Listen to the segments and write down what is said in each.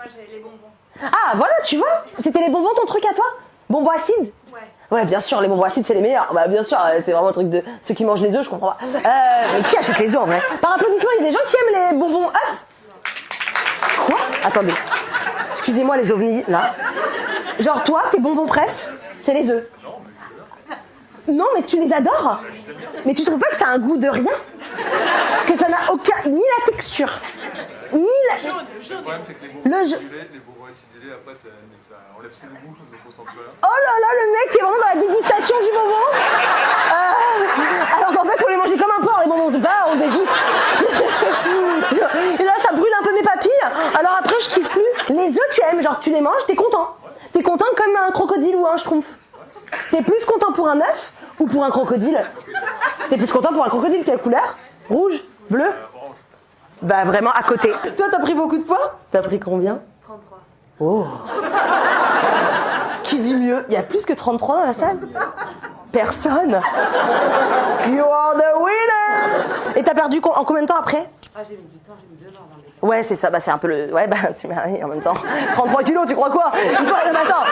Moi j'ai les bonbons. Ah voilà, tu vois, c'était les bonbons ton truc à toi? Bonbons acides? Ouais. Ouais, bien sûr, les bonbons acides c'est les meilleurs. Bah bien sûr, c'est vraiment un truc de ceux qui mangent les œufs, je comprends pas. Mais qui achète les œufs en vrai? Par applaudissement, il y a des gens qui aiment les bonbons œufs? Quoi? Attendez. Excusez-moi les ovnis, là. Genre toi, tes bonbons préf, c'est les œufs. Non, mais tu les adores? Mais tu trouves pas que ça a un goût de rien? Que ça n'a aucun... ni la texture, ni la... Le problème, c'est que les bonbons acidulés, après, ça enlève ses goûts, donc on sent plus rien. Oh là là, le mec qui est vraiment dans la dégustation du bonbon. Alors qu'en fait, faut les manger comme un porc, les bonbons, c'est pas, on déguste. Et là, ça brûle un peu mes papilles. Alors après, je kiffe plus. Les œufs, tu aimes, genre tu les manges, t'es content. T'es content comme un crocodile ou un schtroumpf. T'es plus content pour un œuf ou pour un crocodile? T'es plus content pour un crocodile, quelle couleur? Rouge? Bleu? Bah vraiment à côté. Toi, t'as pris beaucoup de poids? T'as pris combien? 33. Oh. Qui dit mieux? Il y a plus que 33 dans la salle? Personne. You are the winner. Et t'as perdu en combien de temps après? Ah, j'ai mis du temps, j'ai mis 2 ans avant le départ. Ouais, c'est ça, bah c'est un peu le... Ouais, bah tu m'as ri en même temps. 33 kilos, tu crois quoi? Une fois, non, mais attends.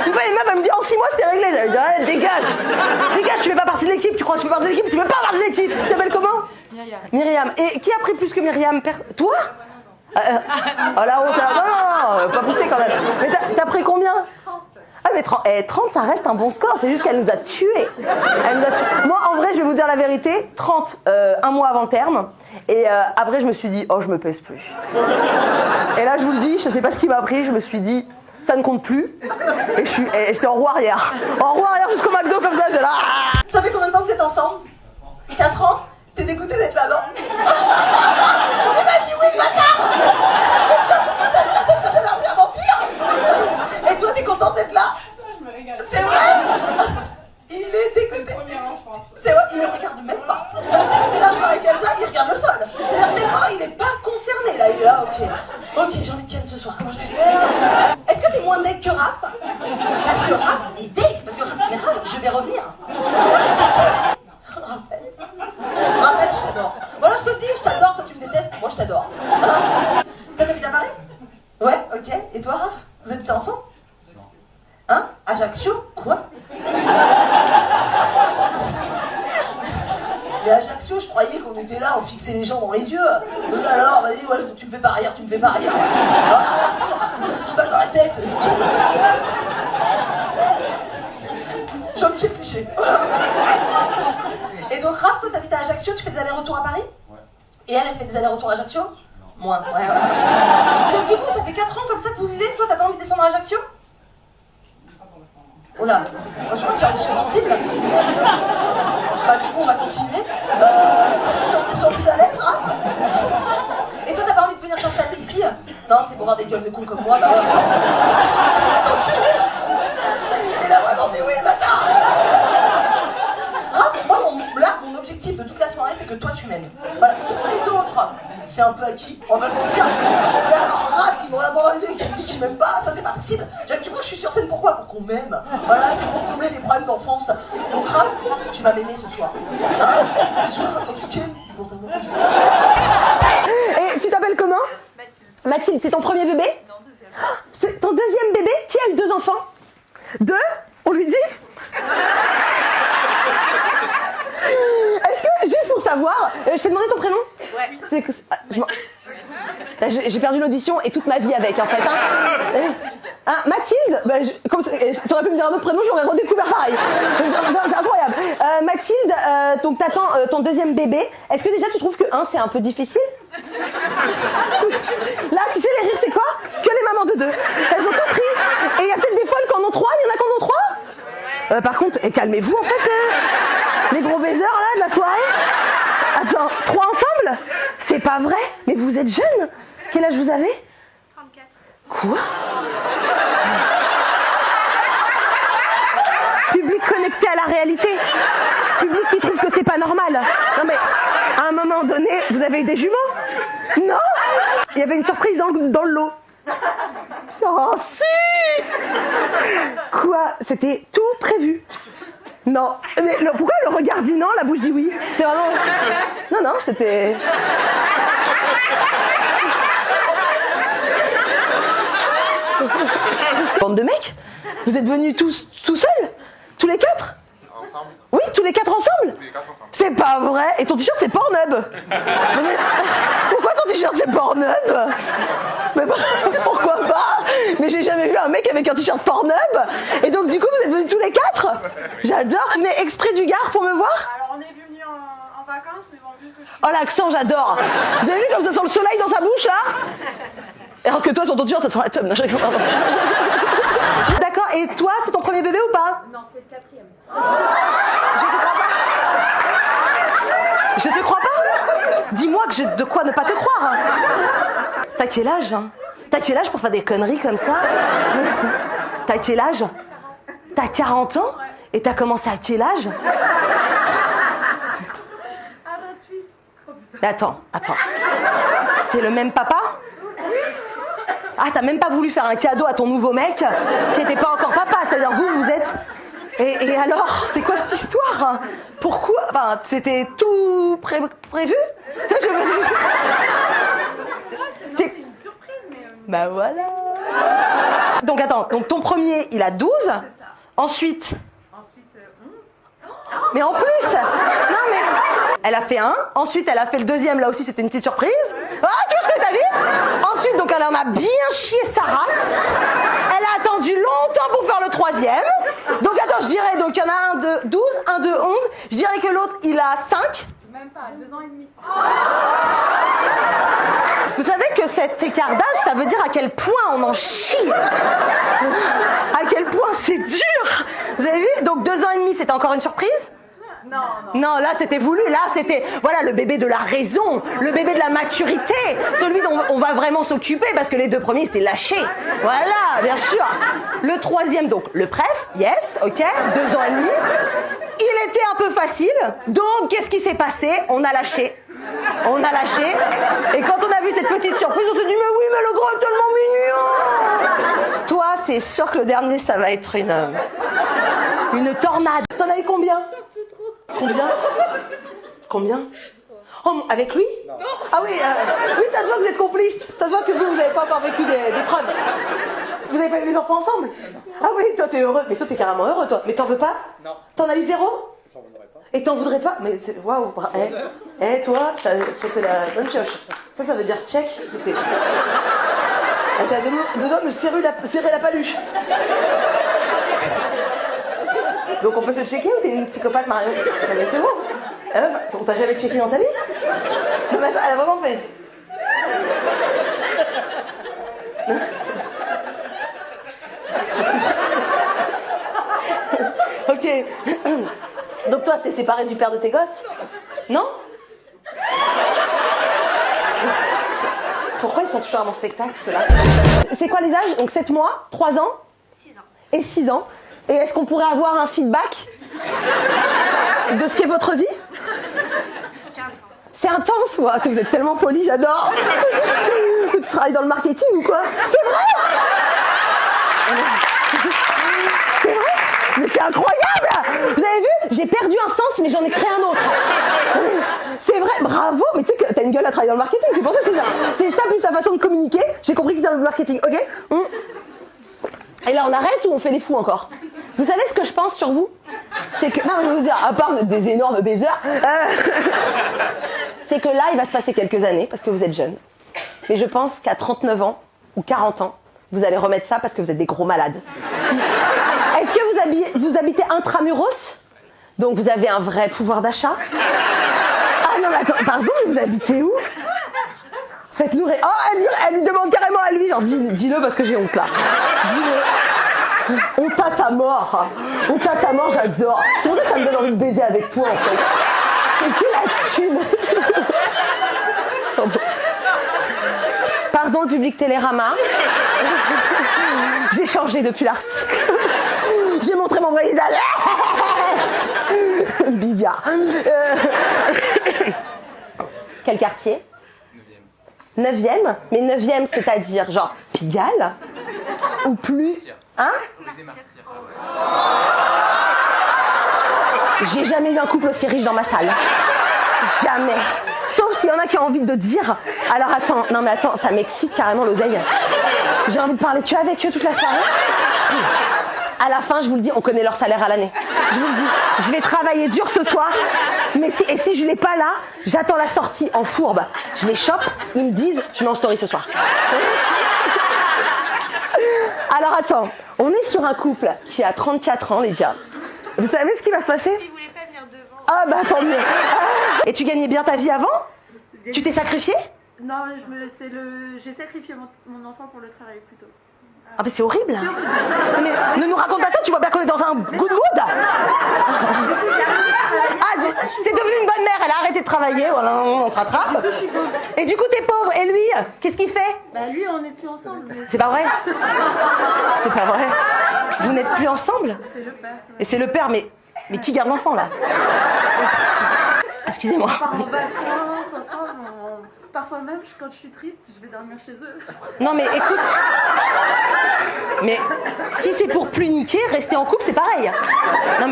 Une fois, les meufs, elles me disent en 6 mois, c'est réglé. J'avais dit, ouais, dégage. Dégage, tu fais pas partie de l'équipe. Tu crois que tu fais partie de l'équipe? Tu fais pas partie de l'équipe. Tu t'appelles comment? Myriam. Myriam. Et qui a pris plus que Myriam? Toi? Oh la honte, non, pas pousser quand même. Mais t'as pris combien? 30. Ah mais 30 ça reste un bon score, c'est juste qu'elle nous a tués. Elle nous a tués. Moi en vrai je vais vous dire la vérité, 30 un mois avant le terme. Et après je me suis dit, oh je me pèse plus. Et là je vous le dis, je sais pas ce qui m'a pris, je me suis dit, ça ne compte plus. Et j'étais en roue arrière. En roue arrière jusqu'au McDo comme ça, j'étais là. Ça fait combien de temps que vous êtes ensemble? 4 ans? T'es dégoûté d'être là, non? Il m'a dit oui, bâtard! T'as jamais appris à mentir! Et toi, t'es contente d'être là? Je me régale. C'est vrai? Il est dégoûté. C'est vrai, il ne regarde même pas. Là, je parle avec Elsa, il regarde le sol. C'est-à-dire, tellement, il n'est pas concerné, là. Il est là, ok. Ok, j'ai envie de tienne ce soir, comment je vais faire? Est-ce que t'es moins deg que Raph? Parce que Raph est deg. Parce que Raph, je vais revenir. Raphaël, je t'adore. Voilà, je te le dis, je t'adore, toi tu me détestes, moi je t'adore. T'habites à Paris? Ouais, ok. Et toi, Raph? Vous habitez ensemble? Non. Hein? Ajaccio? Quoi? Mais Ajaccio, je croyais qu'on était là, on fixait les gens dans les yeux. Alors, vas-y, ouais, tu me fais pas rire, tu me fais pas rire. Une balle dans la tête. Jean-Michel Cliché. Et donc, Raph, toi, t'habites à Ajaccio, tu fais des allers-retours à Paris? Ouais. Et elle fait des allers-retours à Ajaccio? Non. Moi, ouais. Et donc, du coup, ça fait 4 ans comme ça que vous vivez, toi, t'as pas envie de descendre à Ajaccio? Oh là, je crois que c'est un sujet sensible. Bah, du coup, on va continuer. Tu sens de plus en plus à l'aise, Raph? Et toi, t'as pas envie de venir t'installer ici? Non, c'est pour voir des gueules de cons comme moi, bah ouais. Et là, vraiment, t'es où le bâtard? Raph, moi, mon objectif de toute la soirée, c'est que toi, tu m'aimes. Voilà, tous les autres, c'est un peu acquis, on va pas se mentir. Mais alors, Raph, qui me regarde dans les yeux et qui me dit qu'il m'aime pas, ça, c'est pas possible. Tu vois que je suis sur scène, pourquoi? Pour qu'on m'aime. Voilà, c'est pour combler des problèmes d'enfance. Donc, Raph, tu vas m'aimer ce soir. Hein? Ce soir, quand tu ken, tu penses à moi. Et tu t'appelles comment? Mathilde. Mathilde, c'est ton premier bébé? Non, deuxième. C'est ton deuxième bébé? Qui a eu 2 enfants? 2? On lui dit? Est-ce que, juste pour savoir, je t'ai demandé ton prénom? Ouais. C'est que, j'ai perdu l'audition et toute ma vie avec en fait. Hein, Mathilde, bah, t'aurais pu me dire un autre prénom, j'aurais redécouvert pareil. C'est incroyable. Mathilde, donc t'attends ton deuxième bébé. Est-ce que déjà tu trouves que 1 c'est un peu difficile? Là, tu sais les rires c'est quoi? Que les mamans de 2. Elles ont tout pris. Et il y a peut-être des folles qui en ont 3, il y en a qui en ont 3. Par contre, calmez-vous en fait. Les gros baisers là de la soirée. Attends, 3 ensemble? C'est pas vrai? Mais vous êtes jeune? Quel âge vous avez? 34. Quoi? Public connecté à la réalité. Public qui trouve que c'est pas normal. Non mais, à un moment donné, vous avez eu des jumeaux? Non? Il y avait une surprise dans le lot. Oh si! Quoi? C'était tout prévu. Non, mais pourquoi le regard dit non, la bouche dit oui? C'est vraiment... Non, c'était... Bande de mecs? Vous êtes venus tous seuls? Tous les 4? Ensemble. Oui, tous les 4 ensemble? Tous les 4 ensemble. C'est pas vrai. Et ton t-shirt c'est Pornhub? Mais pourquoi ton t-shirt c'est Pornhub? Mais pourquoi pas? Mais j'ai jamais vu un mec avec un t-shirt Pornhub. Et donc du coup vous êtes venus tous les 4? J'adore. Vous venez exprès du Gard pour me voir? Alors, on est venu en vacances, mais bon, vu que je suis. Oh l'accent, j'adore. Vous avez vu comme ça sent le soleil dans sa bouche là? Alors que toi sur ton t-shirt ça sent la teub. Non, je rigole, pardon. D'accord. Et toi c'est ton premier bébé ou pas? Non, c'est le 4e. Je te crois pas? Dis-moi que j'ai de quoi ne pas te croire. T'as quel âge hein? T'as quel âge pour faire des conneries comme ça? T'as quel âge? T'as 40 ans? Et t'as commencé à quel âge? À 28. Mais attends. C'est le même papa? Ah, t'as même pas voulu faire un cadeau à ton nouveau mec qui était pas encore papa, c'est-à-dire vous êtes... Et alors, c'est quoi cette histoire? Pourquoi? Enfin, c'était tout prévu? Tu vois, C'est une surprise, mais. Bah voilà. Donc attends, donc ton premier, il a 12. Ensuite... Ensuite, 11. Mais en plus, non mais elle a fait un, ensuite elle a fait le deuxième, là aussi c'était une petite surprise. Ah, tu vois ce que t'as vu? Ensuite donc elle en a bien chié sa race. Elle a attendu longtemps pour faire le troisième. Donc attends, je dirais, donc il y en a un de 12, un de 11. Je dirais que l'autre il a 5. Même pas, 2 ans et demi. Vous savez que cet écart d'âge, ça veut dire à quel point on en chie. À quel point c'est dur. Vous avez vu? Donc 2 ans et demi, c'était encore une surprise? Non. Non, là c'était voulu, là c'était voilà le bébé de la raison, le bébé de la maturité, celui dont on va vraiment s'occuper parce que les 2 premiers c'était lâché. Voilà, bien sûr. Le troisième donc le préf, yes, ok, 2 ans et demi. Il était un peu facile, donc qu'est-ce qui s'est passé? On a lâché. Et quand on a vu cette petite surprise, on s'est dit mais oui, mais le gros est tellement mignon. Toi, c'est sûr que le dernier ça va être une tornade. T'en as eu combien? Combien? Oh, avec lui? Non. Ah oui, oui, ça se voit que vous êtes complices. Ça se voit que vous n'avez pas encore vécu des preuves. Vous avez pas eu les enfants ensemble? Ah oui, toi t'es heureux. Mais toi t'es carrément heureux, toi. Mais t'en veux pas? Non. T'en as eu 0? J'en voudrais pas. Et t'en voudrais pas? Mais c'est... Waouh. Toi, t'as fait la bonne pioche. Ça veut dire check. T'as deux doigts me serrer la paluche. Donc on peut se checker ou t'es une psychopathe, Marion? Mais c'est bon. On t'a jamais checké dans ta vie? Non mais attends, elle a vraiment fait. Ok. Donc toi, t'es séparé du père de tes gosses? Non? Pourquoi ils sont toujours à mon spectacle, ceux-là? C'est quoi les âges? Donc 7 mois, 3 ans? 6 ans. Et 6 ans. Et est-ce qu'on pourrait avoir un feedback de ce qu'est votre vie? C'est intense, ouais. Vous êtes tellement polis, j'adore. Tu travailles dans le marketing ou quoi? C'est vrai? C'est vrai? Mais c'est incroyable! Vous avez vu? J'ai perdu un sens, mais j'en ai créé un autre. C'est vrai, bravo! Mais tu sais que t'as une gueule à travailler dans le marketing, c'est pour ça que je dis ça. C'est ça plus sa façon de communiquer. J'ai compris que t'es dans le marketing, ok? Et là, on arrête ou on fait les fous encore? Vous savez ce que je pense sur vous? C'est que, non, je vais vous dire, à part des énormes baisers, c'est que là, il va se passer quelques années, parce que vous êtes jeune. Mais je pense qu'à 39 ans, ou 40 ans, vous allez remettre ça parce que vous êtes des gros malades. Est-ce que vous habitez intramuros? Donc vous avez un vrai pouvoir d'achat? Ah non, mais attends, pardon, mais vous habitez où? Faites-nous ré... Oh, elle lui demande carrément à lui, genre, dis-le parce que j'ai honte là. Dis-le. On tâte à mort. On tâte à mort, j'adore. C'est pour ça que ça me donne envie de baiser avec toi, en fait. C'est que la thune. Pardon, le public Télérama. J'ai changé depuis l'article. J'ai montré mon vrai visage. Bigard. Quel quartier? 9e? Mais 9e, c'est-à-dire genre Pigalle? Ou plus? Hein? J'ai jamais eu un couple aussi riche dans ma salle. Jamais. Sauf s'il y en a qui ont envie de dire. Alors attends, non mais attends, ça m'excite carrément l'oseille. J'ai envie de parler que avec eux toute la soirée. À la fin, je vous le dis, on connaît leur salaire à l'année. Je vous le dis, je vais travailler dur ce soir. Et si je l'ai pas là, j'attends la sortie en fourbe. Je les chope, ils me disent, je mets en story ce soir. Alors attends, on est sur un couple qui a 34 ans, les gars. Vous savez ce qui va se passer? Il voulait pas venir devant. Ah bah tant mieux. Et tu gagnais bien ta vie avant? Tu t'es sacrifié? Non, j'ai sacrifié mon enfant pour le travail plutôt. Ah mais c'est horrible. Mais ne nous raconte pas ça, tu vois bien qu'on est dans un good mood. Ah, c'est devenu une bonne mère, elle a arrêté de travailler, voilà, on se rattrape. Et du coup t'es pauvre, et lui, qu'est-ce qu'il fait? Bah lui, on n'est plus ensemble. Mais C'est pas vrai? C'est pas vrai? Vous n'êtes plus ensemble? c'est le père. Et c'est le père, mais qui garde l'enfant là? Excusez-moi. On part en vacances ensemble. Parfois même, quand je suis triste, je vais dormir chez eux. Non mais écoute, mais si c'est pour plus niquer, rester en couple c'est pareil. Non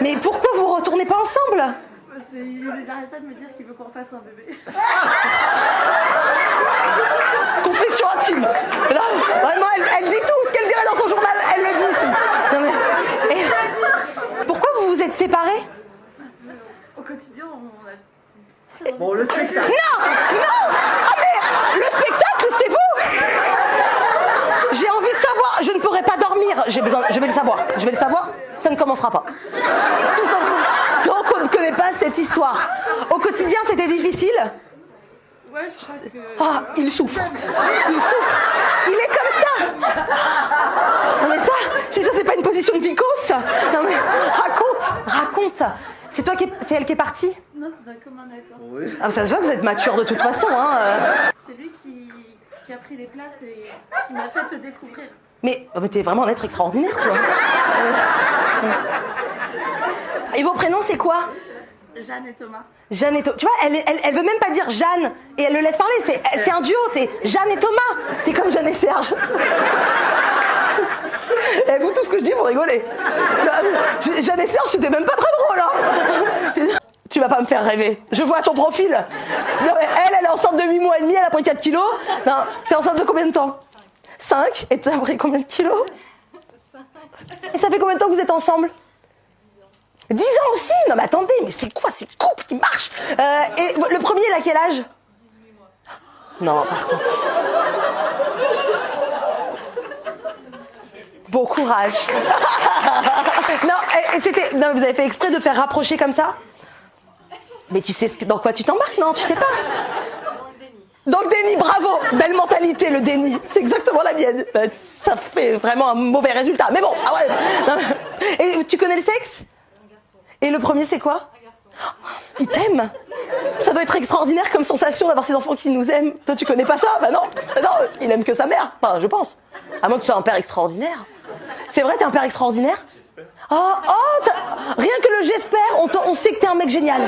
mais pourquoi vous retournez pas ensemble? Il n'arrête pas de me dire qu'il veut qu'on fasse un bébé. Confession intime. Là, vraiment, elle dit tout ce qu'elle dirait dans son journal, elle le dit ici. Non, mais, pourquoi vous vous êtes séparés? Au quotidien, on a... Bon, le spectacle. Non. Ah mais le spectacle, c'est vous. J'ai envie de savoir, je ne pourrai pas dormir. Je vais le savoir. Ça ne commencera pas. Donc on ne connaît pas cette histoire. Au quotidien, c'était difficile. Ouais, je crois que... Ah, il souffre. Il est comme ça. Non mais ça, si ça c'est pas une position de vicose. Non mais raconte. C'est elle qui est partie? Non, c'est d'un commun accord. Oui. Ah, ça se voit que vous êtes mature de toute façon. Hein. C'est lui qui a pris les places et qui m'a fait te découvrir. Mais t'es vraiment un être extraordinaire, toi. Et vos prénoms, c'est quoi? Jeanne et Thomas. Jeanne et Thomas. Tu vois, elle veut même pas dire Jeanne et elle le laisse parler. C'est un duo, c'est Jeanne et Thomas. C'est comme Jeanne et Serge. Et vous, tout ce que je dis, vous rigolez. Jeanne et Serge, c'était même pas très drôle. Hein. Tu vas pas me faire rêver. Je vois ton profil. Non, mais elle est enceinte de 8 mois et demi, elle a pris 4 kilos. Non, t'es enceinte de combien de temps? 5. Et t'as pris combien de kilos? 5. Et ça fait combien de temps que vous êtes ensemble? 10 ans aussi? Non mais attendez, mais c'est quoi ces couples qui marchent? Et le premier, il a quel âge? 18 mois. Non, par contre. Bon courage. Non, vous avez fait exprès de faire rapprocher comme ça? Mais tu sais dans quoi tu t'embarques, non? Tu sais pas? Dans le déni, bravo. Belle mentalité, le déni. C'est exactement la mienne. Ça fait vraiment un mauvais résultat. Mais bon, ah ouais. Non, et tu connais le sexe? Et le premier, c'est quoi? Il t'aime. Ça doit être extraordinaire comme sensation d'avoir ces enfants qui nous aiment. Toi, tu connais pas ça? Bah non, parce qu'il aime que sa mère. Enfin, je pense. À moins que tu sois un père extraordinaire. C'est vrai, t'es un père extraordinaire? Rien que le j'espère, on sait que t'es un mec génial.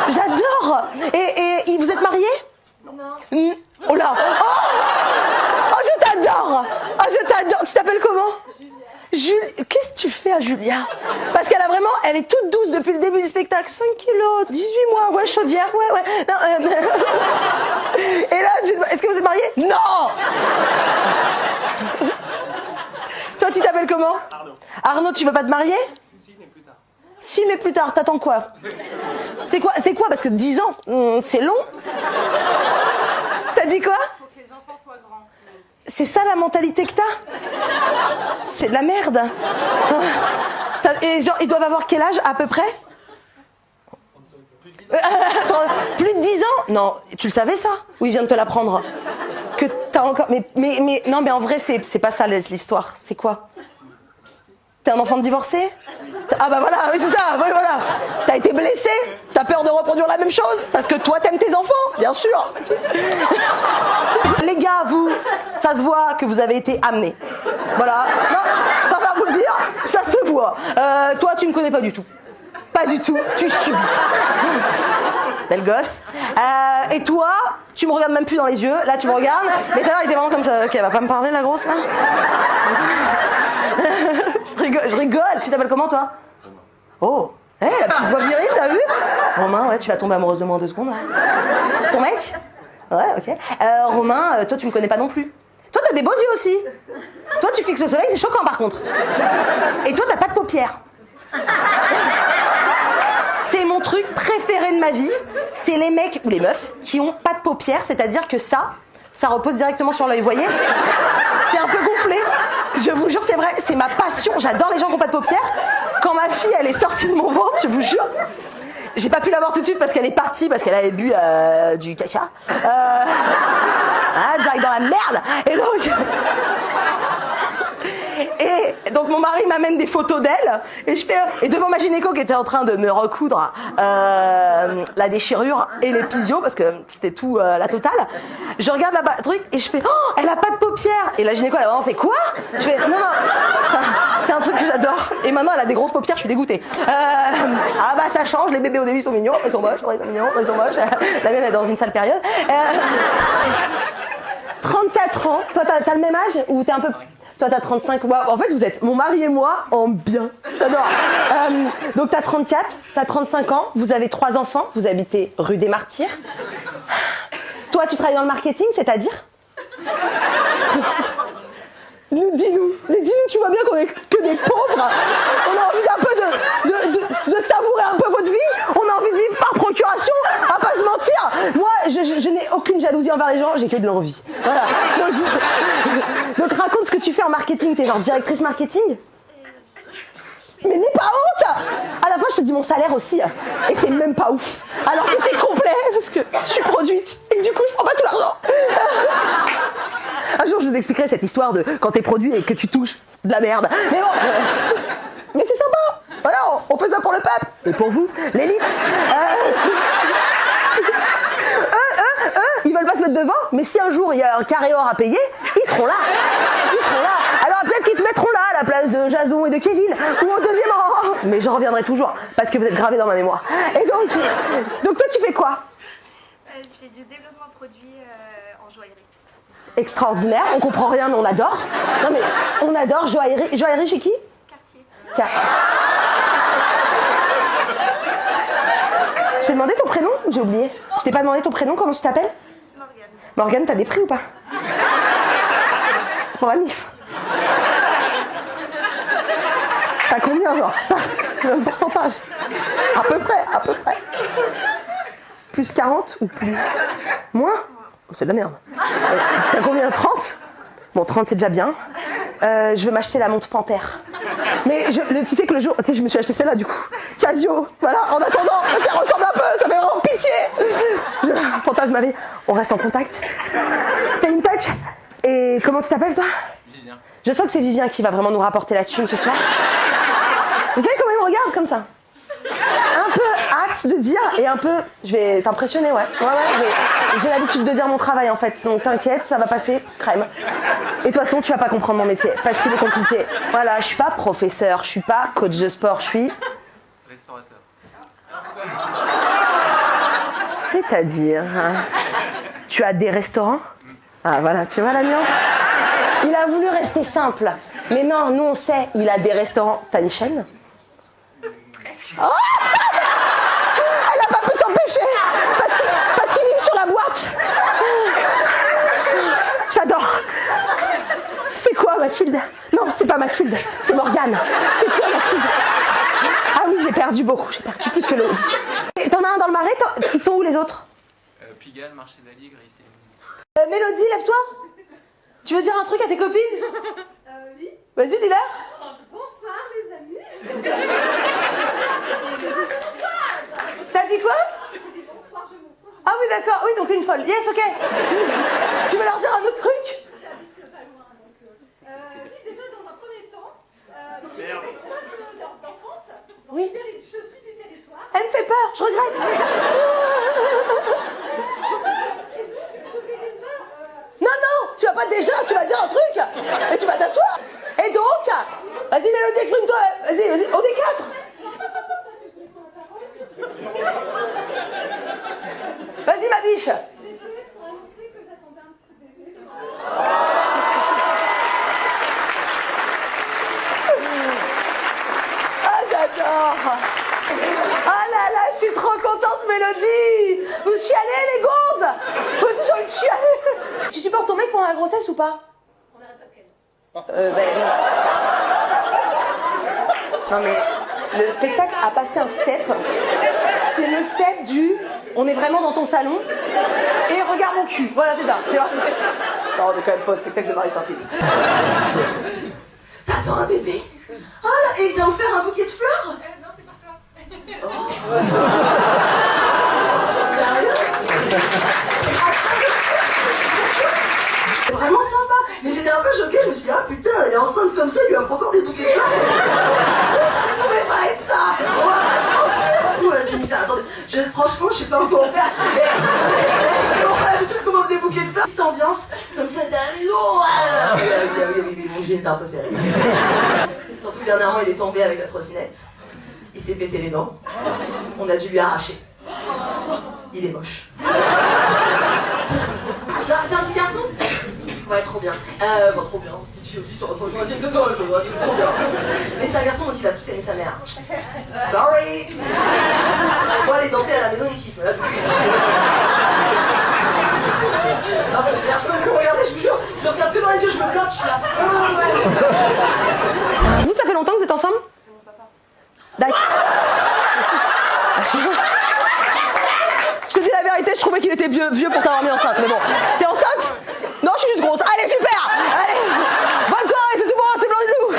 J'adore. Et vous êtes mariés? Non. Oh là. Oh, je t'adore. Tu t'appelles comment? Julie. Qu'est-ce que tu fais à Julia? Parce elle est toute douce depuis le début du spectacle. 5 kilos, 18 mois, ouais, chaudière, ouais. Non, Et là, est-ce que vous êtes mariés? Non. Toi, tu t'appelles comment? Arnaud, tu veux pas te marier? Si, mais plus tard. T'attends quoi? C'est quoi? Parce que 10 ans, c'est long. T'as dit quoi? Faut que les enfants soient grands. C'est ça la mentalité que t'as? C'est de la merde. Et genre, ils doivent avoir quel âge à peu près? Plus de 10 ans? Non, tu le savais ça? Ou il vient de te l'apprendre? Que t'as encore... Mais non, mais en vrai, c'est pas ça l'histoire. C'est quoi? T'es un enfant de divorcé? Ah bah voilà, oui c'est ça, ouais, voilà. T'as été blessé? T'as peur de reproduire la même chose? Parce que toi t'aimes tes enfants, bien sûr. Les gars, vous, ça se voit que vous avez été amenés. Voilà, non, je préfère vous le dire, ça se voit. Toi tu ne connais pas du tout. Pas du tout, tu subis. Belle gosse. Et toi, tu me regardes même plus dans les yeux. Là tu me regardes, mais tout à l'heure il était vraiment comme ça. Ok, elle va pas me parler la grosse là? Je rigole. Tu t'appelles comment toi? Oh, la petite voix virile, t'as vu? Romain, ouais, tu vas tomber amoureuse de moi en 2 secondes. Ouais. Ton mec? Ouais, ok. Romain, toi tu me connais pas non plus. Toi, t'as des beaux yeux aussi. Toi, tu fixes au soleil, c'est choquant par contre. Et toi, t'as pas de paupières. C'est mon truc préféré de ma vie. C'est les mecs ou les meufs qui ont pas de paupières, c'est-à-dire que ça repose directement sur l'œil, vous voyez? C'est un peu gonflé. Je vous jure, c'est vrai, c'est ma passion. J'adore les gens qui n'ont pas de paupières. Quand ma fille, elle est sortie de mon ventre, je vous jure, j'ai pas pu la voir tout de suite parce qu'elle est partie, parce qu'elle avait bu du caca. Direct dans la merde. Et donc mon mari m'amène des photos d'elle et devant ma gynéco qui était en train de me recoudre la déchirure et l'épisio parce que c'était tout la totale, je regarde la truc et je fais oh, elle a pas de paupières, et la gynéco elle a vraiment fait quoi, je fais non c'est un truc que j'adore, et maintenant elle a des grosses paupières, je suis dégoûtée. Ah bah ça change, les bébés au début sont mignons, ils sont moches, ils sont mignons, ils sont moches. La mienne est dans une sale période. 34 ans, toi t'as le même âge ou t'es un peu... Toi, t'as 35. Wow. En fait, vous êtes mon mari et moi en bien. J'adore. Donc, t'as 34, t'as 35 ans, vous avez 3 enfants, vous habitez rue des Martyrs. Toi, tu travailles dans le marketing, c'est-à-dire? Dis-nous, tu vois bien qu'on est que des pauvres. On a envie d'un peu de savourer un peu votre vie. On a envie de vivre par procuration, à pas se mentir. Moi, je n'ai aucune jalousie envers les gens, j'ai que de l'envie. Voilà. Donc raconte ce que tu fais en marketing. T'es genre directrice marketing? Mais n'aie pas honte. À la fois, je te dis mon salaire aussi. Et c'est même pas ouf. Alors que c'est complet, parce que je suis produite. Et que du coup, je prends pas tout l'argent. Un jour, je vous expliquerai cette histoire de quand t'es produit et que tu touches de la merde. Mais bon, mais c'est sympa. Voilà, on fait ça pour le peuple. Et pour vous, l'élite. Ils veulent pas se mettre devant, mais si un jour il y a un carré or à payer, ils seront là. Ils seront là. Alors peut-être qu'ils se mettront là à la place de Jason et de Kevin, ou au deuxième rang. Mais j'en reviendrai toujours, parce que vous êtes gravés dans ma mémoire. Et donc toi tu fais quoi? Je fais du développement produit en joaillerie. Extraordinaire, on comprend rien mais on adore. Non mais on adore joaillerie. Joaillerie chez qui? Quartier. J'ai demandé ton prénom? J'ai oublié. Je t'ai pas demandé ton prénom, comment tu t'appelles? Morgane. Morgane, t'as des prix ou pas? C'est pour la MIF. T'as combien genre? Le pourcentage? À peu près. Plus 40 ou plus? Moins? C'est de la merde. T'as combien? 30? Bon, 30 c'est déjà bien. Je veux m'acheter la montre Panthère. Mais tu sais que le jour... Tu sais, je me suis acheté celle-là du coup. Casio, voilà, en attendant, ça ressemble un peu, ça fait vraiment pitié. Fantasme ma vie. On reste en contact. Stay in touch. Et comment tu t'appelles toi? Vivien. Je sens que c'est Vivien qui va vraiment nous rapporter la thune ce soir. Vous savez comment il me regarde comme ça? Un peu hâte de dire et un peu... Je vais t'impressionner, ouais. J'ai l'habitude de dire mon travail en fait. Donc t'inquiète, ça va passer crème. Et de toute façon, tu vas pas comprendre mon métier parce qu'il est compliqué. Voilà, je suis pas professeur, je suis pas coach de sport, je suis... Restaurateur. C'est-à-dire... Tu as des restaurants? Ah voilà, tu vois la nuance? Il a voulu rester simple. Mais non, nous on sait, il a des restaurants. T'as une chaîne? Presque. Oh, elle a pas pu s'empêcher parce qu'il vit sur la boîte. J'adore. C'est quoi Mathilde? Non, c'est pas Mathilde, c'est Morgane. C'est quoi Mathilde? Ah oui, j'ai perdu beaucoup, j'ai perdu plus que l'autre. T'en as un dans le marais, ils sont où les autres? Pigalle, marché d'Aligre, ici. Mélodie, lève-toi. Tu veux dire un truc à tes copines? Oui. Vas-y, dis-leur. Bonsoir les amis. T'as dit quoi? Bonsoir, je m'en fous. Ah oui, d'accord, oui, donc t'es une folle. Yes, ok. Tu veux leur dire un autre truc? J'habite pas loin, donc... oui, déjà dans un premier temps, donc j'ai fait des potes d'enfance. Donc Oui. je suis du territoire. Elle me fait peur, je regrette. Je vais déjà... Non, tu vas pas déjà, tu vas dire un truc. Et tu vas t'asseoir. Et donc, vas-y Mélodie, exprime-toi. Vas-y, on est 4. Vas-y ma biche. Désolée pour annoncer que j'attendais un petit bébé. Ah, j'adore. Ah là là, je suis trop contente Mélodie. Vous chialez les gonzes? Moi aussi j'ai envie de chialer. Tu supportes ton mec pendant la grossesse ou pas? Non mais le spectacle a passé un step. C'est le step du on est vraiment dans ton salon et regarde mon cul. Voilà, c'est ça. Tu vois. Non, on est quand même pas au spectacle de Marie Saint-Philippe. T'attends un bébé? Ah là, et il t'a offert un bouquet de fleurs? Non, c'est pas ça. Sérieux? C'est vraiment sympa. Mais j'étais un peu choquée, je me suis dit, ah putain, elle est enceinte comme ça, il lui offre encore des bouquets de fleurs. Ça ne pouvait pas être ça. On va pas se mentir. Jennifer, attendez, franchement, je sais pas encore faire. Mais on a l'habitude qu'on m'offre des bouquets de fleurs. Petite ambiance, comme ça, t'es arrivé. Oui, mon jean était un peu serré. Surtout que dernièrement, il est tombé avec la trottinette. Il s'est pété les dents. On a dû lui arracher. Il est moche. Non, c'est un petit garçon? Ouais, trop bien. Bon, trop bien. Petite fille aussi, ça rejoint exactement la même chose. Trop bien. Mais c'est un garçon, donc il va plus aimer sa mère. Sorry. Moi, les dentés à la maison, ils kiffent. Là, du coup. Non, mais je peux plus regarder, je vous jure. Je le regarde que dans les yeux, je me bloque, je suis là. Vous, ça fait longtemps que vous êtes ensemble? C'est mon papa. D'accord. Je te dis la vérité, je trouvais qu'il était vieux pour t'avoir mis enceinte, mais bon. T'es enceinte? Non, je suis juste grosse. Allez, super. Allez. Bonne soirée, c'est tout bon, c'est blanc de loup.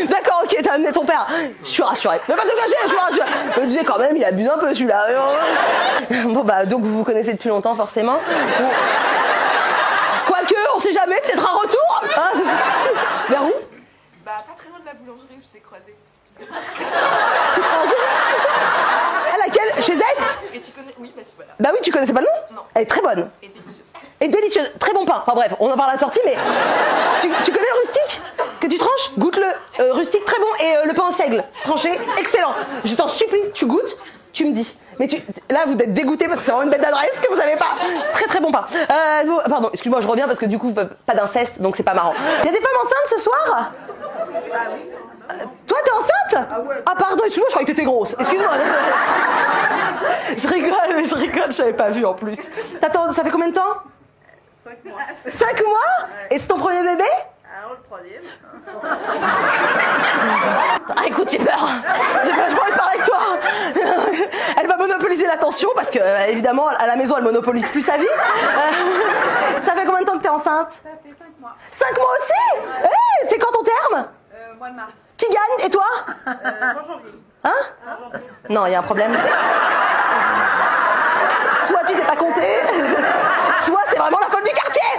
D'accord, ok, t'as amené ton père. Je suis rassurée. Mais pas te cacher, je suis rassurée. Je me disais quand même, il abuse un peu celui-là. Bon bah, donc vous vous connaissez depuis longtemps, forcément. Bon. Quoique, on sait jamais, peut-être un retour. Hein. Vers où? Bah, pas très loin de la boulangerie où je t'ai croisée. À laquelle? Chez Zest? Et tu connais... Oui, bah tu voilà. Bah oui, tu connaissais pas le nom? Non. Elle est très bonne. Et délicieuse. Et délicieuse, très bon pain. Enfin bref, on en parle à la sortie, mais tu connais le rustique que tu tranches? Goûte-le. Rustique, très bon. Et le pain au seigle, tranché, excellent. Je t'en supplie, tu goûtes, tu me dis. Mais là, vous êtes dégoûté parce que c'est vraiment une bête d'adresse que vous avez pas. Très très bon pain. Pardon, excuse-moi, je reviens parce que du coup, pas d'inceste, donc c'est pas marrant. Il y a des femmes enceintes ce soir? Ah oui. Toi, t'es enceinte? Ah ouais. Ah pardon, excuse-moi, je croyais que t'étais grosse. Excuse-moi. Je rigole, je savais pas vu en plus. T'attends, ça fait combien de temps? 5 mois. 5 mois? Et c'est ton premier bébé? Alors le troisième. Ah écoute, j'ai peur. J'ai pas envie de parler avec toi. Elle va monopoliser l'attention parce que, évidemment, à la maison, elle monopolise plus sa vie. Ça fait combien de temps que t'es enceinte? Ça fait 5 mois. 5 mois aussi? Hey, c'est quand ton terme? Mois de mars. Qui gagne? Et toi? En janvier. Hein? En janvier. Non, il y a un problème. Soit tu sais pas compter, soit c'est vraiment la folle du quartier.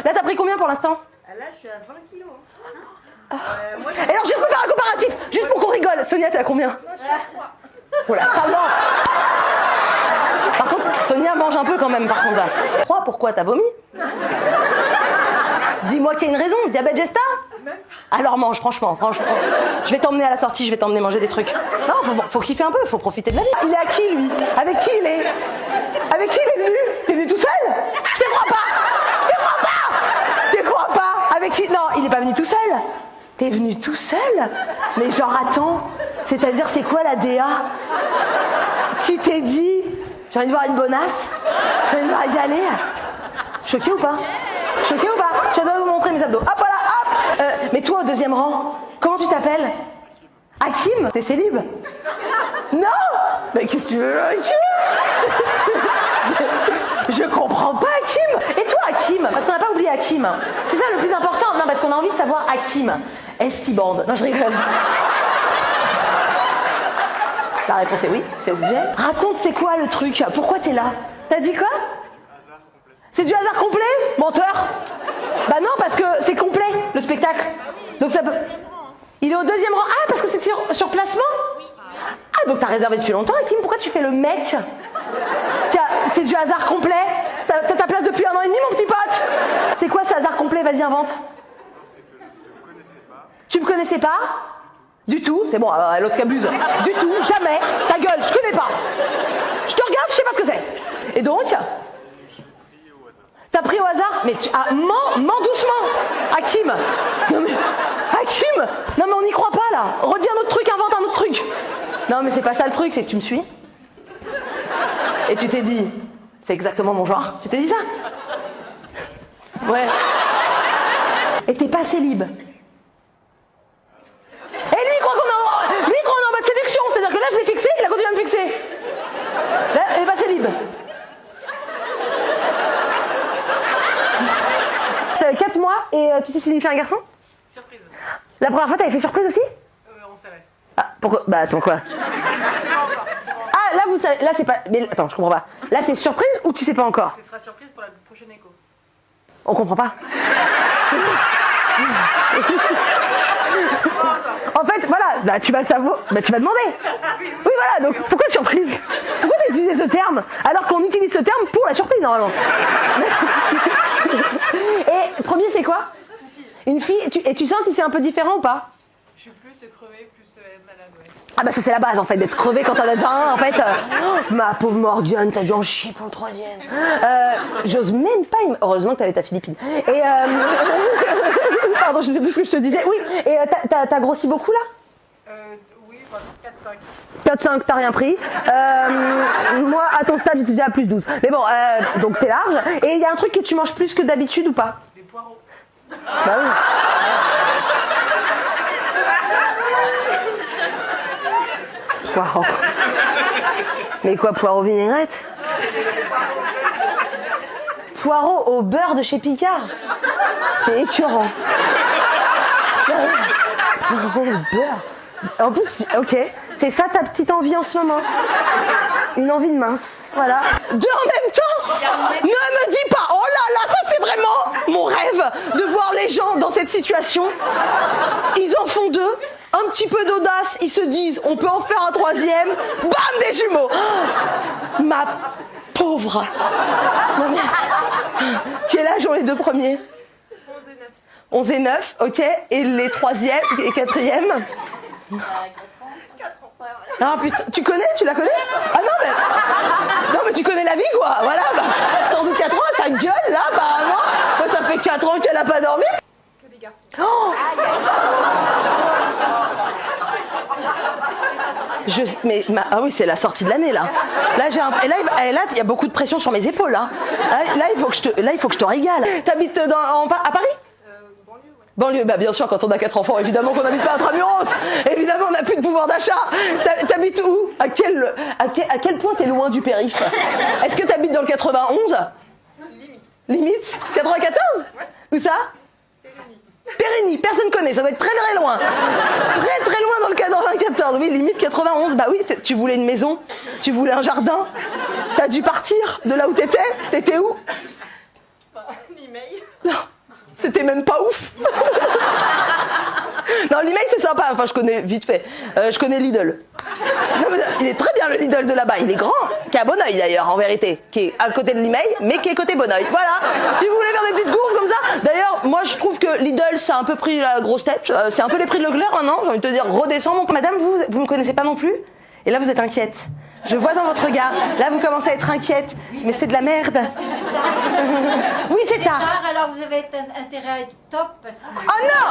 Là, t'as pris combien pour l'instant? Là, je suis à 20 kilos. Et alors, juste pour faire un comparatif, juste pour qu'on rigole, Sonia, t'es à combien? Non, je suis à 3. Oh la salement. Par contre, Sonia mange un peu quand même, par contre. 3, pourquoi? T'as vomi? Dis-moi qu'il y a une raison, diabète gesta? Alors mange, franchement. Je vais t'emmener à la sortie, je vais t'emmener manger des trucs. Non, faut kiffer un peu, faut profiter de la vie. Il est à qui, lui? Avec qui il est? Avec qui il est venu? T'es venu tout seul? Je te crois pas! Je te crois pas! Je te crois pas! Avec qui? Non, il est pas venu tout seul. T'es venu tout seul? Mais genre, attends, c'est-à-dire, c'est quoi la DA? Tu t'es dit, j'ai envie de voir une bonasse, j'ai envie de voir y aller. Choqué ou pas? Choqué ou pas? Je dois vous montrer mes abdos. Hop, voilà, hop! Mais toi, au deuxième rang, comment tu t'appelles? Hakim? T'es célib? Non! Mais qu'est-ce que tu veux, Hakim? Je comprends pas, Hakim! Et toi, Hakim? Parce qu'on n'a pas oublié Hakim. C'est ça le plus important. Non, parce qu'on a envie de savoir Hakim. Est-ce qu'il bande? Non, je rigole. La réponse est oui, c'est obligé. Raconte, c'est quoi le truc? Pourquoi t'es là? T'as dit quoi? C'est du hasard complet? Menteur? Bah non, parce que c'est complet, le spectacle. Donc ça peut... Il est au deuxième rang. Ah, parce que c'est sur placement? Ah, donc t'as réservé depuis longtemps, Hakim? Pourquoi tu fais le mec? C'est du hasard complet? T'as ta place depuis 1 an et demi, mon petit pote? C'est quoi ce hasard complet? Vas-y, invente. Tu me connaissais pas? Du tout? C'est bon, l'autre qui abuse. Du tout, jamais. Ta gueule, je connais pas. Je te regarde, je sais pas ce que c'est. Et donc? T'as pris au hasard? Mais mens doucement, Hakim. Non mais, Hakim, non mais on n'y croit pas là. Redis un autre truc, invente un autre truc. Non mais c'est pas ça le truc, c'est que tu me suis. Et tu t'es dit, c'est exactement mon genre. Tu t'es dit ça? Ouais. Et t'es pas célib. Et lui, il croit qu'on est en mode séduction. C'est-à-dire que là, je l'ai fixé, il a continué à me fixer. Là, elle est pas célib. T'avais 4 mois et tu sais signifier un garçon? Surprise. La première fois, t'avais fait surprise aussi? On savait. Ah, pourquoi? Bah, attends, quoi? Ah, là, vous savez, là, c'est pas. Mais attends, je comprends pas. Là, c'est surprise ou tu sais pas encore? Ce sera surprise pour la prochaine écho. On comprend pas. En fait, voilà, bah, tu vas le savoir, bah, tu vas demander. Oui, voilà, donc pourquoi surprise? Pourquoi tu utilises ce terme alors qu'on utilise ce terme pour la surprise normalement? Et premier, c'est quoi? Une fille. Et tu sens si c'est un peu différent ou pas? Je suis plus crevée, plus malade, ouais. Ah bah ça c'est la base en fait, d'être crevé quand t'en as déjà un en fait. Oh, ma pauvre Morgane, t'as dû en chier pour le 3e. J'ose même pas... Heureusement que t'avais ta Philippine. Et pardon, je sais plus ce que je te disais. Oui, et t'as grossi beaucoup là? Oui, 4-5. 4-5, t'as rien pris. Moi, à ton stade, j'étais déjà à plus 12. Mais bon, donc t'es large. Et il y a un truc que tu manges plus que d'habitude ou pas? Des poireaux. Bah oui. Poireaux. Mais quoi, poireaux vinaigrette? Poireaux au beurre de chez Picard. C'est écœurant. Poireaux au beurre. En plus, ok, c'est ça ta petite envie en ce moment? Une envie de mince, voilà. Deux en même temps? Ne me dis pas, oh là là, ça c'est vraiment mon rêve de voir les gens dans cette situation. Ils en font 2, un petit peu d'audace, ils se disent, on peut en faire un 3e, bam, des jumeaux. Oh, ma pauvre. Non, mais... Quel âge ont les 2 premiers? 11 et 9, ok, et les 3e et 4e? 4 ans. Ah putain, tu connais? Tu la connais? Ah non mais tu connais la vie quoi, voilà, bah, sans doute 4 ans, ça gueule là, apparemment. Moi ça fait 4 ans qu'elle a pas dormi. Que des garçons. Oh ah oui, c'est la sortie de l'année là. Là j'ai et là il y a beaucoup de pression sur mes épaules là. Là il faut que je te régale. T'habites à Paris? Banlieue, bah bien sûr, quand on a 4 enfants, évidemment qu'on n'habite pas à Intramuros. Évidemment, on n'a plus de pouvoir d'achat. T'habites où? À quel point t'es loin du périph'? Est-ce que t'habites dans le 91? Limite 94? Ouais. Où ça? Périgny, personne connaît, ça doit être très très loin. Très très loin dans le 94, oui, limite 91. Bah oui, tu voulais une maison, tu voulais un jardin. T'as dû partir de là où t'étais? T'étais où? L'email. Non. C'était même pas ouf. Non, l'email c'est sympa, enfin je connais vite fait. Je connais Lidl. Non, mais il est très bien le Lidl de là-bas, il est grand, qui est à Bonneuil d'ailleurs en vérité, qui est à côté de l'email, mais qui est côté Bonneuil. Voilà, si vous voulez faire des petites courses comme ça. D'ailleurs, moi je trouve que Lidl ça a un peu pris la grosse tête, c'est un peu les prix de Leclerc maintenant, j'ai envie de te dire, redescends mon... Madame, vous me connaissez pas non plus? Et là vous êtes inquiète. Je vois dans votre regard, là vous commencez à être inquiète, mais c'est de la merde. Oui, c'est tard. Alors vous avez intérêt à être top parce que... Ah non!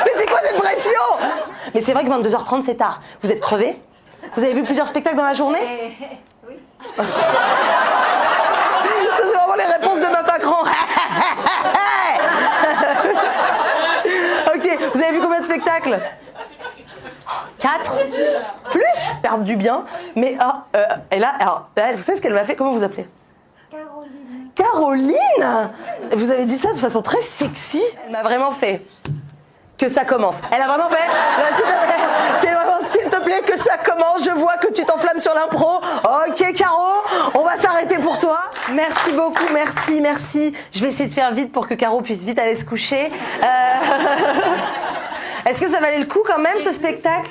Mais c'est quoi cette pression? Mais c'est vrai que 22h30 c'est tard. Vous êtes crevés? Vous avez vu plusieurs spectacles dans la journée? Oui. Ça c'est vraiment les réponses de meuf à cran. Ok, vous avez vu combien de spectacles? 4 plus perdre du bien, mais et là, alors, vous savez ce qu'elle m'a fait? Comment vous appelez? Caroline. Vous avez dit ça de façon très sexy. Elle m'a vraiment fait que ça commence. Elle a vraiment fait, c'est vraiment s'il te plaît que ça commence. Je vois que tu t'enflammes sur l'impro. Ok Caro, on va s'arrêter pour toi. Merci beaucoup, merci. Je vais essayer de faire vite pour que Caro puisse vite aller se coucher. Est-ce que ça valait le coup quand même ce spectacle?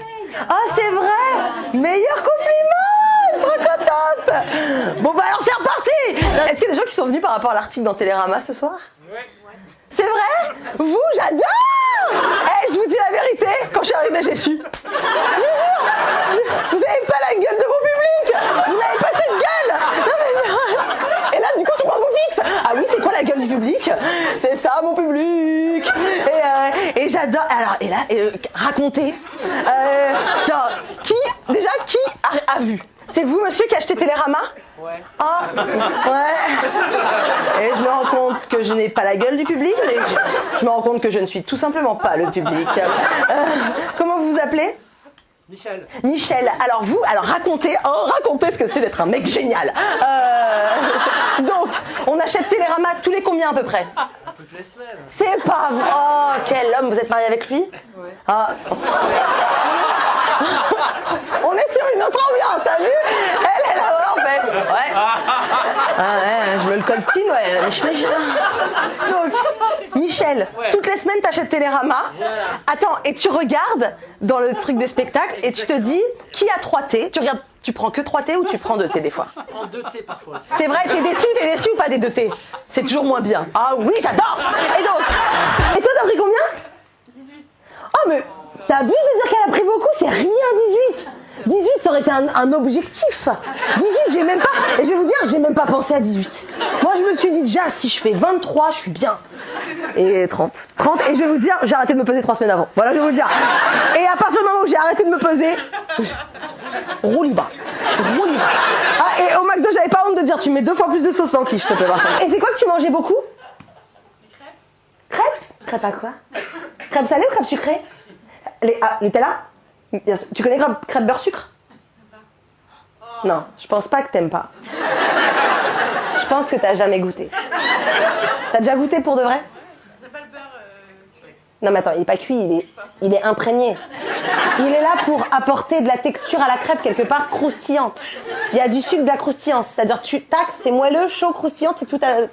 Oh c'est vrai, meilleur compliment, je suis trop contente. Bon bah alors c'est reparti. Est-ce qu'il y a des gens qui sont venus par rapport à l'article dans Télérama ce soir? Ouais. C'est vrai? Vous, j'adore. Je vous dis la vérité, quand je suis arrivée j'ai su. Je vous jure, vous avez pas la gueule de mon public. Vous n'avez pas cette gueule. Non mais c'est vrai. Et là du coup tout le monde vous fixe. Ah oui, c'est quoi la gueule du public? C'est ça mon public. Et j'adore. Alors et là, racontez. Genre qui Déjà, qui a vu? C'est vous, monsieur, qui a acheté Télérama? Ouais. Ah, ouais. Et je me rends compte que je n'ai pas la gueule du public, mais je me rends compte que je ne suis tout simplement pas le public. Comment vous vous appelez? Michel. Michel, alors racontez ce que c'est d'être un mec génial. Donc, on achète Télérama tous les combien à peu près? Toutes les semaines. C'est pas vrai. Oh, quel homme, vous êtes marié avec lui? Ouais. Ah. On est sur une autre ambiance, t'as vu? Elle est là-bas en fait. Ouais. Ah ouais, je me le coltine, ouais. Donc, Michel, Ouais. toutes les semaines t'achètes Télérama. Attends, et tu regardes dans le truc de spectacle et tu te dis qui a 3T? Tu regardes, tu prends que 3T ou tu prends 2T des fois? Je prends 2 thés parfois. C'est vrai, t'es déçu ou pas des 2T? C'est toujours moins bien. Ah oui, j'adore. Et donc, et toi t'as pris combien? 18. Oh mais t'abuses de dire qu'elle a pris beaucoup, c'est rien 18. 18 ça aurait été un objectif. 18 j'ai même pas, et je vais vous dire, j'ai même pas pensé à 18. Moi je me suis dit déjà si je fais 23 je suis bien. Et 30, et je vais vous dire, j'ai arrêté de me peser 3 semaines avant. Voilà, je vais vous dire. Et à partir du moment où j'ai arrêté de me peser, roue libre. Ah, et au McDo j'avais pas honte de dire tu mets 2 fois plus de sauce dans le fiche, s'il te plaît, par contre. Et c'est quoi que tu mangeais beaucoup? Crêpes. Crêpes à quoi? Crêpes salées ou crêpes sucrées? Nutella? Tu connais crêpes beurre sucre? Non, je pense pas que t'aimes pas. Je pense que t'as jamais goûté. T'as déjà goûté pour de vrai? C'est pas le beurre cuit. Non mais attends, il est pas cuit, il est imprégné. Il est là pour apporter de la texture à la crêpe quelque part croustillante. Il y a du sucre, de la croustillance. C'est-à-dire c'est moelleux, chaud, croustillant, c'est plus ta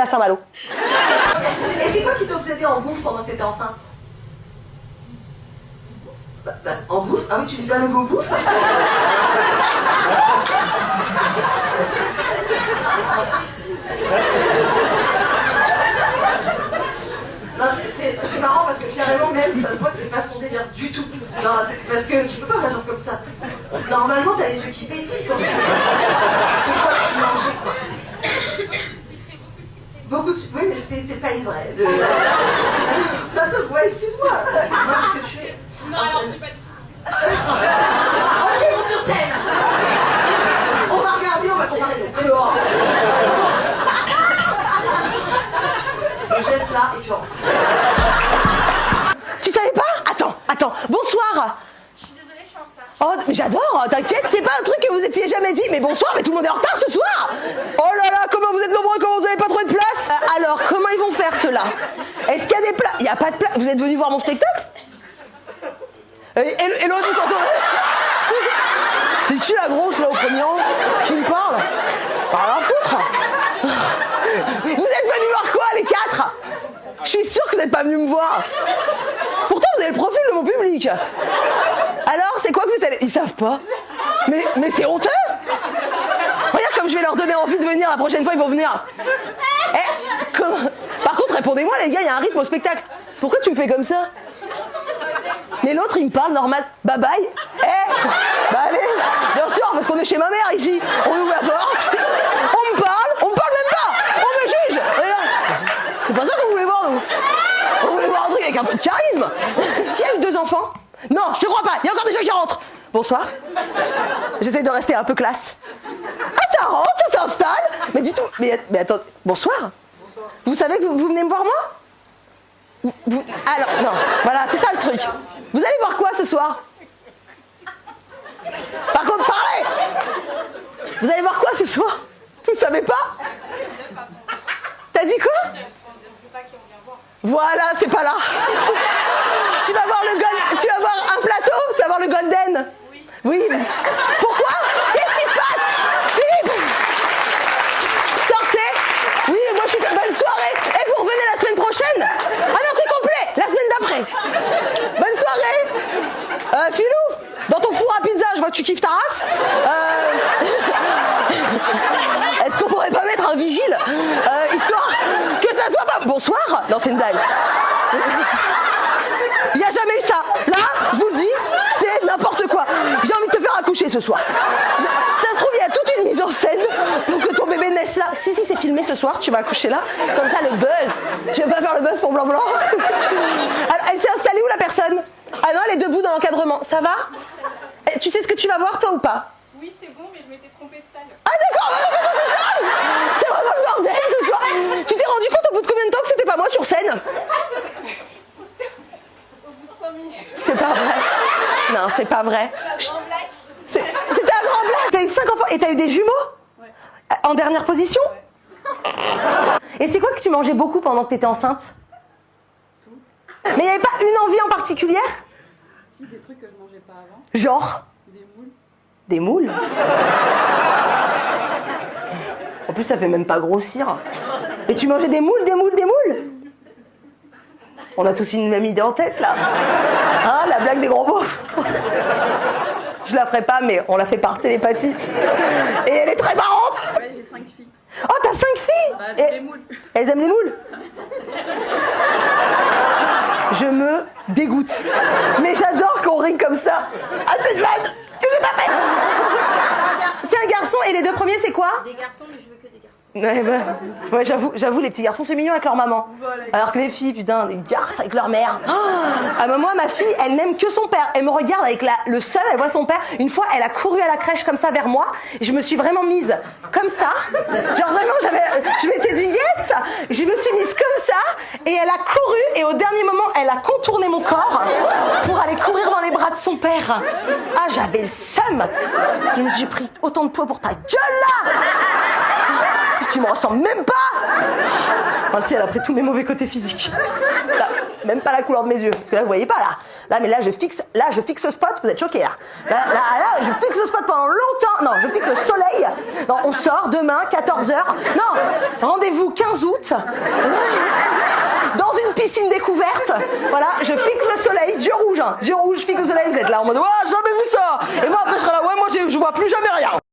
Saint-Malo. Et c'est quoi qui t'obsédait en bouffe pendant que t'étais enceinte? En bouffe? Ah oui, tu dis pas le mot bouffe? Non, c'est marrant parce que carrément même, ça se voit que c'est pas son délire du tout. Non, parce que tu peux pas réagir comme ça. Normalement, t'as les yeux qui pétillent quand je te dis. C'est quoi que tu mangeais, quoi? Beaucoup de sucre. Oui, mais t'es pas ivraie. Ça se voit, excuse-moi. Moi, ce que tu fais. Non, alors je suis pas du Ok, monte sur scène. On va regarder, on va comparer les dehors. Le geste là et tu rentres. Tu savais pas? Attends, bonsoir. Je suis désolée, je suis en retard. Oh, mais j'adore, t'inquiète, c'est pas un truc que vous étiez jamais dit. Mais bonsoir, mais tout le monde est en retard ce soir. Oh là là, comment vous êtes nombreux, comment vous avez pas trouvé de place? Alors, comment ils vont faire ceux-là? Est-ce qu'il y a des places? Il y a pas de place. Vous êtes venus voir mon spectacle? Et l'autre, il s'entend. C'est qui la grosse là au premier rang qui me parle? Pas à foutre. Vous êtes venus voir quoi les 4? Je suis sûre que vous n'êtes pas venus me voir. Pourtant vous avez le profil de mon public. Alors c'est quoi que vous êtes allés? Ils savent pas. Mais c'est honteux. Regarde comme je vais leur donner envie de venir la prochaine fois, ils vont venir. Par contre répondez-moi les gars, il y a un rythme au spectacle. Pourquoi tu me fais comme ça? Mais l'autre il me parle normal. Bye bye. Bah allez. Bien sûr parce qu'on est chez ma mère ici. On ouvre la porte. On me parle même pas. On me juge. Regarde. C'est pas ça qu'on voulait voir nous. On voulait voir un truc avec un peu de charisme. Qui a eu 2 enfants? Non, je te crois pas. Il y a encore des gens qui rentrent. Bonsoir. J'essaie de rester un peu classe. Ah ça rentre, ça s'installe. Mais dis tout. Mais attends. Bonsoir. Bonsoir. Vous savez que vous venez me voir moi? Alors, non, voilà, c'est ça le truc. Vous allez voir quoi ce soir? Par contre, parlez! Vous allez voir quoi ce soir? Vous savez pas? T'as dit quoi? On sait pas qui on vient voir. Voilà, c'est pas là. Tu vas voir un plateau? Tu vas voir le Golden? Oui. Pourquoi? Qu'est-ce qui se passe? Philippe! Sortez! Oui, moi je suis... Bonne soirée! Et vous revenez la semaine prochaine? Ah non, c'est complet! La semaine d'après! Bonne soirée! Philou! Dans ton four à pizza, je vois que tu kiffes ta race. Est-ce qu'on pourrait pas mettre un vigile? Histoire que ça soit pas... Bonsoir? Non, c'est une blague. Il n'y a jamais eu ça. Là, je vous le dis, c'est n'importe quoi. J'ai envie de te faire accoucher ce soir. Ça se trouve, il y a toute une mise en scène pour que ton bébé naisse là. Si, c'est filmé ce soir, tu vas accoucher là. Comme ça, le buzz. Tu veux pas faire le buzz pour blanc-blanc? Elle s'est installée où la personne? Ah non, elle est debout dans l'encadrement. Ça va? Tu sais ce que tu vas voir, toi, ou pas? Oui, c'est bon, mais je m'étais trompée de salle. Ah d'accord, non, mais non, c'est change. C'est vraiment le bordel ce soir. Tu t'es rendu compte au bout de combien de temps que c'était pas moi sur scène? Au bout de 5 minutes. C'est pas vrai. Non, c'est pas vrai. La grande blague. C'était un grand blague. T'as eu 5 enfants et t'as eu des jumeaux? Ouais. En dernière position? Et c'est quoi que tu mangeais beaucoup pendant que t'étais enceinte? Tout. Mais il n'y avait pas une envie en particulière? Si, des trucs que je mangeais pas avant. Genre? Des moules. Des moules? En plus, ça fait même pas grossir. Et tu mangeais des moules, des moules, des moules? On a tous une même idée en tête, là. Hein, la blague des gros mots. Je la ferai pas, mais on la fait par télépathie. Et elle est très marrante. Ouais, j'ai 5 filles. Oh, t'as 5 filles? Bah, Et- des moules. Elles aiment les moules? Je me dégoûte. Mais j'adore qu'on rit comme ça. Ah, c'est une vanne que j'ai pas faite. C'est un garçon et les deux premiers, c'est quoi? Des garçons, mais je veux que des garçons. Ouais, ouais, j'avoue, les petits garçons, c'est mignon avec leur maman. Alors que les filles, putain, des garces avec leur mère. Ah, bah moi, ma fille, elle n'aime que son père. Elle me regarde avec le seum, elle voit son père. Une fois, elle a couru à la crèche comme ça vers moi. Et je me suis vraiment mise comme ça. Genre vraiment, je m'étais dit yes. Je me suis mise comme ça. Et elle a couru. Et au dernier moment, elle a contourné mon corps pour aller courir dans les bras de son père. Ah, j'avais le seum. Je me suis pris autant de poids pour ta gueule là. Tu me ressembles même pas. Ah si, elle a pris tous mes mauvais côtés physiques. Là, même pas la couleur de mes yeux, parce que là vous voyez pas là. Là mais là je fixe le spot, vous êtes choqués là. Là, je fixe le spot pendant longtemps. Non, je fixe le soleil. Non, on sort demain 14h. Non, rendez-vous 15 août. Dans une piscine découverte. Voilà, je fixe le soleil, yeux rouges, je fixe le soleil, vous êtes là en mode, ouais, jamais vu ça. Et moi après je serai là, ouais, moi je vois plus jamais rien.